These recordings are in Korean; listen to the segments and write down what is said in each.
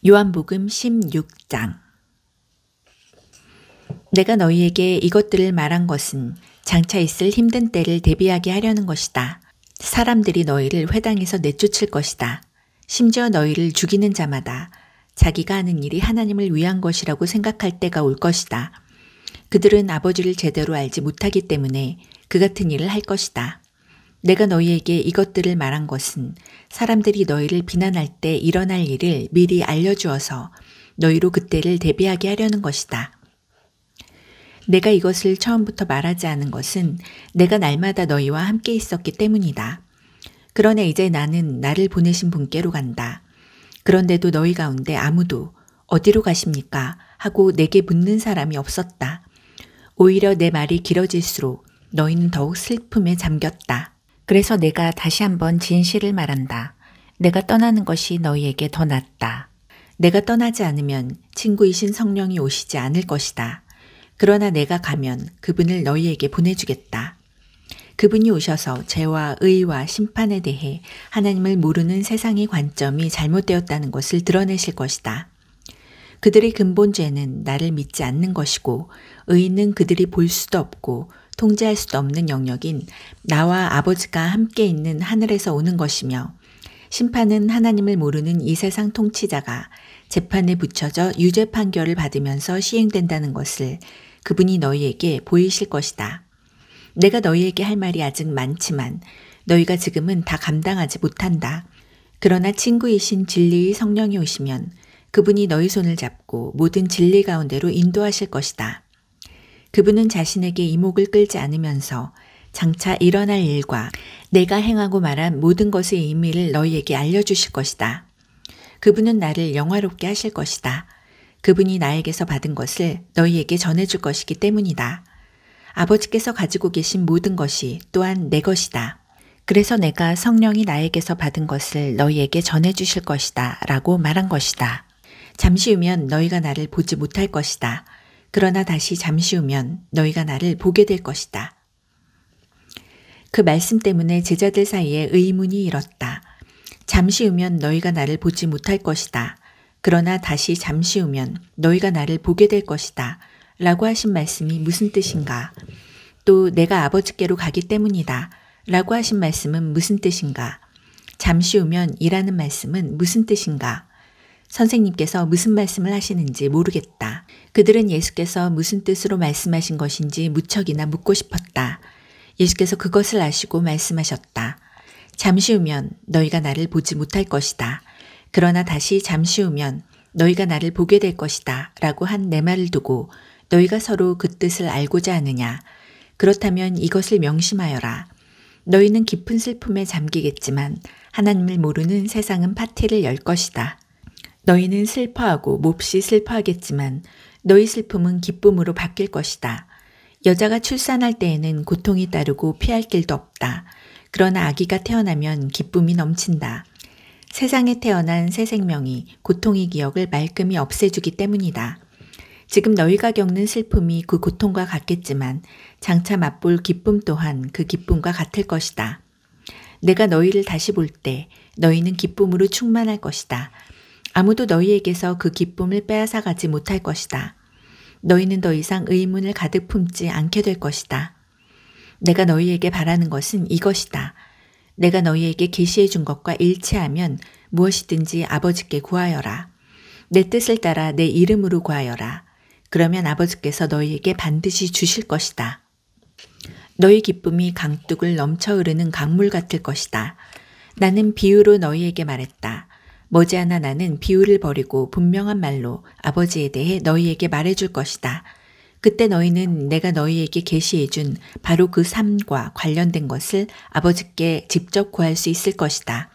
요한복음 16장. 내가 너희에게 이것들을 말한 것은 장차 있을 힘든 때를 대비하게 하려는 것이다. 사람들이 너희를 회당에서 내쫓을 것이다. 심지어 너희를 죽이는 자마다 자기가 하는 일이 하나님을 위한 것이라고 생각할 때가 올 것이다. 그들은 아버지를 제대로 알지 못하기 때문에 그 같은 일을 할 것이다. 내가 너희에게 이것들을 말한 것은 사람들이 너희를 비난할 때 일어날 일을 미리 알려주어서 너희로 그때를 대비하게 하려는 것이다. 내가 이것을 처음부터 말하지 않은 것은 내가 날마다 너희와 함께 있었기 때문이다. 그러나 이제 나는 나를 보내신 분께로 간다. 그런데도 너희 가운데 아무도 어디로 가십니까? 하고 내게 묻는 사람이 없었다. 오히려 내 말이 길어질수록 너희는 더욱 슬픔에 잠겼다. 그래서 내가 다시 한번 진실을 말한다. 내가 떠나는 것이 너희에게 더 낫다. 내가 떠나지 않으면 친구이신 성령이 오시지 않을 것이다. 그러나 내가 가면 그분을 너희에게 보내주겠다. 그분이 오셔서 죄와 의와 심판에 대해 하나님을 모르는 세상의 관점이 잘못되었다는 것을 드러내실 것이다. 그들의 근본 죄는 나를 믿지 않는 것이고 의는 그들이 볼 수도 없고 통제할 수도 없는 영역인 나와 아버지가 함께 있는 하늘에서 오는 것이며 심판은 하나님을 모르는 이 세상 통치자가 재판에 붙여져 유죄 판결을 받으면서 시행된다는 것을 그분이 너희에게 보이실 것이다. 내가 너희에게 할 말이 아직 많지만 너희가 지금은 다 감당하지 못한다. 그러나 친구이신 진리의 성령이 오시면 그분이 너희 손을 잡고 모든 진리 가운데로 인도하실 것이다. 그분은 자신에게 이목을 끌지 않으면서 장차 일어날 일과 내가 행하고 말한 모든 것의 의미를 너희에게 알려주실 것이다. 그분은 나를 영화롭게 하실 것이다. 그분이 나에게서 받은 것을 너희에게 전해줄 것이기 때문이다. 아버지께서 가지고 계신 모든 것이 또한 내 것이다. 그래서 내가 성령이 나에게서 받은 것을 너희에게 전해주실 것이다 라고 말한 것이다. 잠시 후면 너희가 나를 보지 못할 것이다. 그러나 다시 잠시 후면 너희가 나를 보게 될 것이다. 그 말씀 때문에 제자들 사이에 의문이 일었다. 잠시 후면 너희가 나를 보지 못할 것이다. 그러나 다시 잠시 후면 너희가 나를 보게 될 것이다. 라고 하신 말씀이 무슨 뜻인가? 또 내가 아버지께로 가기 때문이다. 라고 하신 말씀은 무슨 뜻인가? 잠시 후면 이라는 말씀은 무슨 뜻인가? 선생님께서 무슨 말씀을 하시는지 모르겠다. 그들은 예수께서 무슨 뜻으로 말씀하신 것인지 무척이나 묻고 싶었다. 예수께서 그것을 아시고 말씀하셨다. 잠시 후면 너희가 나를 보지 못할 것이다. 그러나 다시 잠시 후면 너희가 나를 보게 될 것이다. 라고 한 내 말을 두고 너희가 서로 그 뜻을 알고자 하느냐. 그렇다면 이것을 명심하여라. 너희는 깊은 슬픔에 잠기겠지만 하나님을 모르는 세상은 파티를 열 것이다. 너희는 슬퍼하고 몹시 슬퍼하겠지만 너희 슬픔은 기쁨으로 바뀔 것이다. 여자가 출산할 때에는 고통이 따르고 피할 길도 없다. 그러나 아기가 태어나면 기쁨이 넘친다. 세상에 태어난 새 생명이 고통의 기억을 말끔히 없애주기 때문이다. 지금 너희가 겪는 슬픔이 그 고통과 같겠지만 장차 맛볼 기쁨 또한 그 기쁨과 같을 것이다. 내가 너희를 다시 볼 때 너희는 기쁨으로 충만할 것이다. 아무도 너희에게서 그 기쁨을 빼앗아 가지 못할 것이다. 너희는 더 이상 의문을 가득 품지 않게 될 것이다. 내가 너희에게 바라는 것은 이것이다. 내가 너희에게 계시해 준 것과 일치하면 무엇이든지 아버지께 구하여라. 내 뜻을 따라 내 이름으로 구하여라. 그러면 아버지께서 너희에게 반드시 주실 것이다. 너희 기쁨이 강둑을 넘쳐 흐르는 강물 같을 것이다. 나는 비유로 너희에게 말했다. 머지않아 나는 비유를 버리고 분명한 말로 아버지에 대해 너희에게 말해줄 것이다. 그때 너희는 내가 너희에게 계시해준 바로 그 삶과 관련된 것을 아버지께 직접 구할 수 있을 것이다.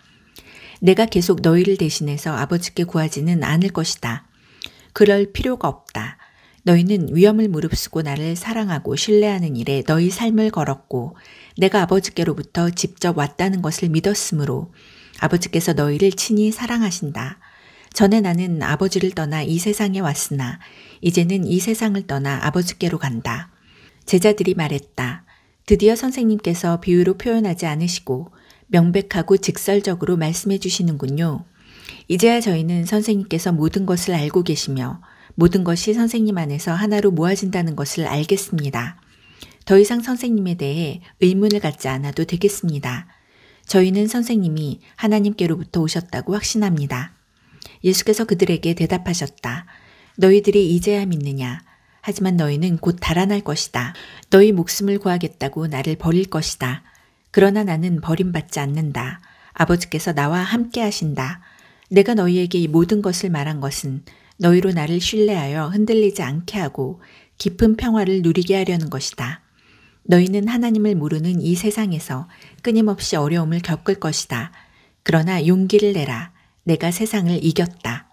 내가 계속 너희를 대신해서 아버지께 구하지는 않을 것이다. 그럴 필요가 없다. 너희는 위험을 무릅쓰고 나를 사랑하고 신뢰하는 일에 너희 삶을 걸었고 내가 아버지께로부터 직접 왔다는 것을 믿었으므로 아버지께서 너희를 친히 사랑하신다. 전에 나는 아버지를 떠나 이 세상에 왔으나 이제는 이 세상을 떠나 아버지께로 간다. 제자들이 말했다. 드디어 선생님께서 비유로 표현하지 않으시고 명백하고 직설적으로 말씀해 주시는군요. 이제야 저희는 선생님께서 모든 것을 알고 계시며 모든 것이 선생님 안에서 하나로 모아진다는 것을 알겠습니다. 더 이상 선생님에 대해 의문을 갖지 않아도 되겠습니다. 저희는 선생님이 하나님께로부터 오셨다고 확신합니다. 예수께서 그들에게 대답하셨다. 너희들이 이제야 믿느냐? 하지만 너희는 곧 달아날 것이다. 너희 목숨을 구하겠다고 나를 버릴 것이다. 그러나 나는 버림받지 않는다. 아버지께서 나와 함께 하신다. 내가 너희에게 이 모든 것을 말한 것은 너희로 나를 신뢰하여 흔들리지 않게 하고 깊은 평화를 누리게 하려는 것이다. 너희는 하나님을 모르는 이 세상에서 끊임없이 어려움을 겪을 것이다. 그러나 용기를 내라. 내가 세상을 이겼다.